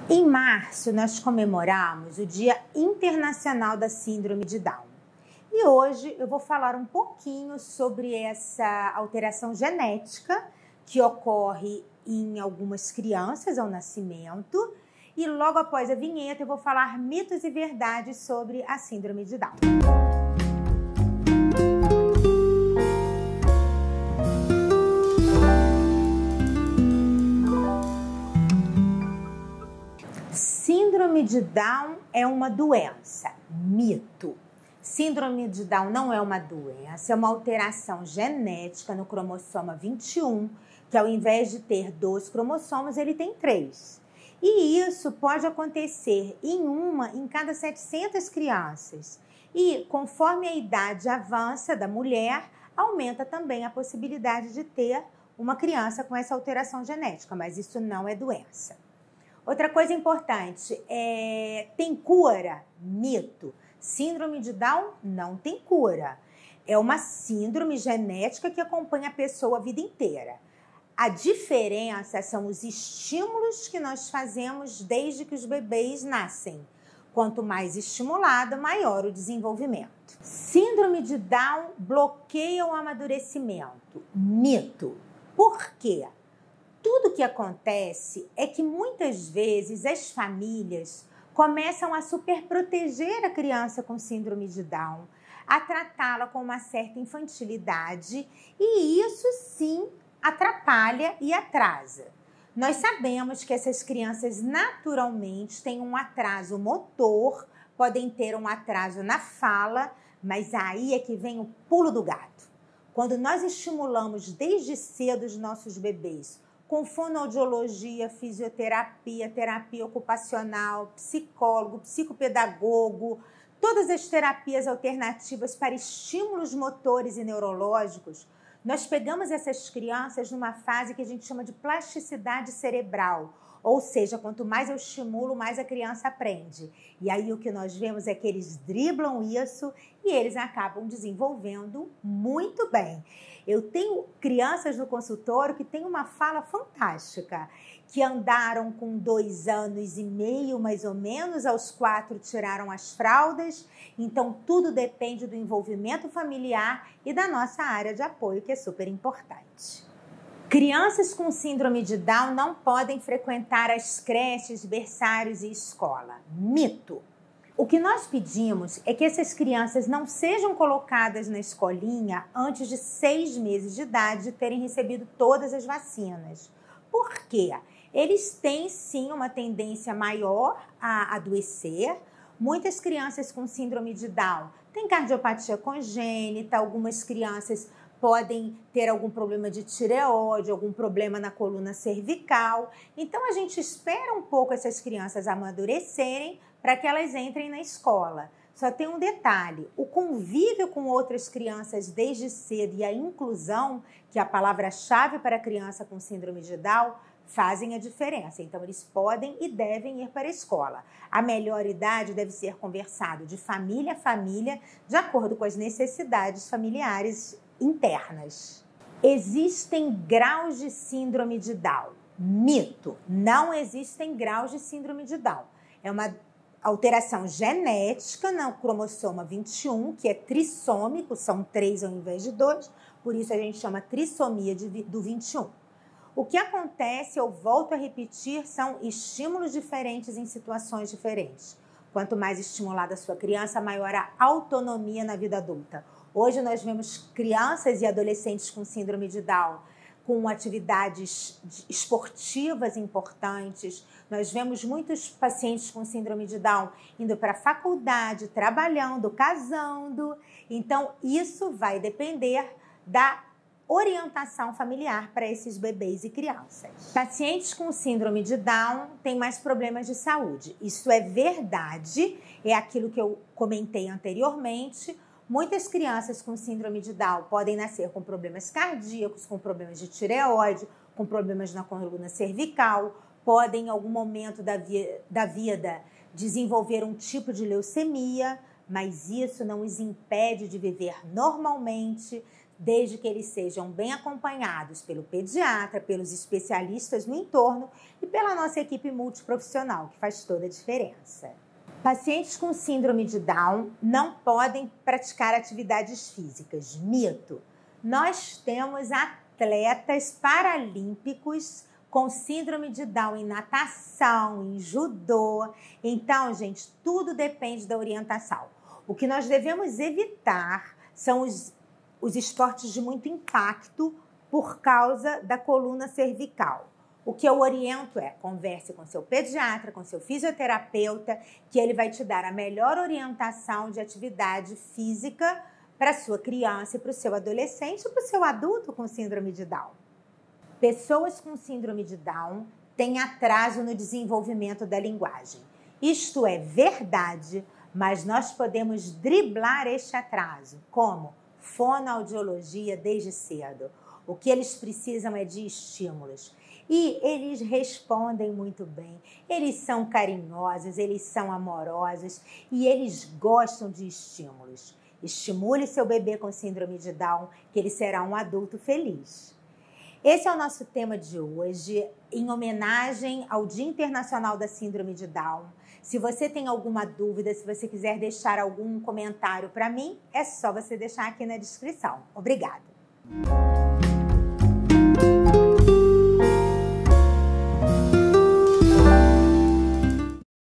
Em março, nós comemoramos o Dia Internacional da Síndrome de Down. E hoje eu vou falar um pouquinho sobre essa alteração genética que ocorre em algumas crianças ao nascimento. E logo após a vinheta eu vou falar mitos e verdades sobre a Síndrome de Down. Síndrome de Down é uma doença. Mito. Síndrome de Down não é uma doença, é uma alteração genética no cromossoma 21, que ao invés de ter 2 cromossomos, ele tem 3. E isso pode acontecer em cada 700 crianças. E conforme a idade avança da mulher, aumenta também a possibilidade de ter uma criança com essa alteração genética, mas isso não é doença. Outra coisa importante, tem cura? Mito. Síndrome de Down não tem cura. É uma síndrome genética que acompanha a pessoa a vida inteira. A diferença são os estímulos que nós fazemos desde que os bebês nascem. Quanto mais estimulado, maior o desenvolvimento. Síndrome de Down bloqueia o amadurecimento. Mito. Por quê? Tudo que acontece é que muitas vezes as famílias começam a superproteger a criança com síndrome de Down, a tratá-la com uma certa infantilidade, e isso sim atrapalha e atrasa. Nós sabemos que essas crianças naturalmente têm um atraso motor, podem ter um atraso na fala, mas aí é que vem o pulo do gato. Quando nós estimulamos desde cedo os nossos bebês com fonoaudiologia, fisioterapia, terapia ocupacional, psicólogo, psicopedagogo, todas as terapias alternativas para estímulos motores e neurológicos, nós pegamos essas crianças numa fase que a gente chama de plasticidade cerebral, ou seja, quanto mais eu estimulo, mais a criança aprende. E aí o que nós vemos é que eles driblam isso e eles acabam desenvolvendo muito bem. Eu tenho crianças no consultório que têm uma fala fantástica, que andaram com 2 anos e meio, mais ou menos, aos 4 tiraram as fraldas. Então, tudo depende do envolvimento familiar e da nossa área de apoio, que é super importante. Crianças com síndrome de Down não podem frequentar as creches, berçários e escola. Mito. O que nós pedimos é que essas crianças não sejam colocadas na escolinha antes de 6 meses de idade de terem recebido todas as vacinas. Por quê? Eles têm sim uma tendência maior a adoecer. Muitas crianças com síndrome de Down têm cardiopatia congênita, algumas crianças podem ter algum problema de tireoide, algum problema na coluna cervical. Então, a gente espera um pouco essas crianças amadurecerem para que elas entrem na escola. Só tem um detalhe, o convívio com outras crianças desde cedo e a inclusão, que é a palavra-chave para a criança com síndrome de Down, fazem a diferença. Então, eles podem e devem ir para a escola. A melhor idade deve ser conversado de família a família, de acordo com as necessidades familiares internas. Existem graus de síndrome de Down. Mito. Não existem graus de síndrome de Down. É uma alteração genética no cromossoma 21, que é trissômico, são 3 ao invés de 2, por isso a gente chama trissomia do 21. O que acontece, eu volto a repetir, são estímulos diferentes em situações diferentes. Quanto mais estimulada a sua criança, maior a autonomia na vida adulta. Hoje nós vemos crianças e adolescentes com síndrome de Down com atividades esportivas importantes. Nós vemos muitos pacientes com síndrome de Down indo para a faculdade, trabalhando, casando. Então, isso vai depender da orientação familiar para esses bebês e crianças. Pacientes com síndrome de Down têm mais problemas de saúde. Isso é verdade, é aquilo que eu comentei anteriormente. Muitas crianças com síndrome de Down podem nascer com problemas cardíacos, com problemas de tireoide, com problemas na coluna cervical, podem em algum momento da vida desenvolver um tipo de leucemia, mas isso não os impede de viver normalmente, desde que eles sejam bem acompanhados pelo pediatra, pelos especialistas no entorno e pela nossa equipe multiprofissional, que faz toda a diferença. Pacientes com síndrome de Down não podem praticar atividades físicas. Mito. Nós temos atletas paralímpicos com síndrome de Down em natação, em judô. Então, gente, tudo depende da orientação. O que nós devemos evitar são os esportes de muito impacto por causa da coluna cervical. O que eu oriento é, converse com seu pediatra, com seu fisioterapeuta, que ele vai te dar a melhor orientação de atividade física para a sua criança, para o seu adolescente e para o seu adulto com síndrome de Down. Pessoas com síndrome de Down têm atraso no desenvolvimento da linguagem. Isto é verdade, mas nós podemos driblar este atraso. Como? Fonoaudiologia desde cedo. O que eles precisam é de estímulos. E eles respondem muito bem, eles são carinhosos, eles são amorosos e eles gostam de estímulos. Estimule seu bebê com síndrome de Down, que ele será um adulto feliz. Esse é o nosso tema de hoje, em homenagem ao Dia Internacional da Síndrome de Down. Se você tem alguma dúvida, se você quiser deixar algum comentário para mim, é só você deixar aqui na descrição. Obrigada!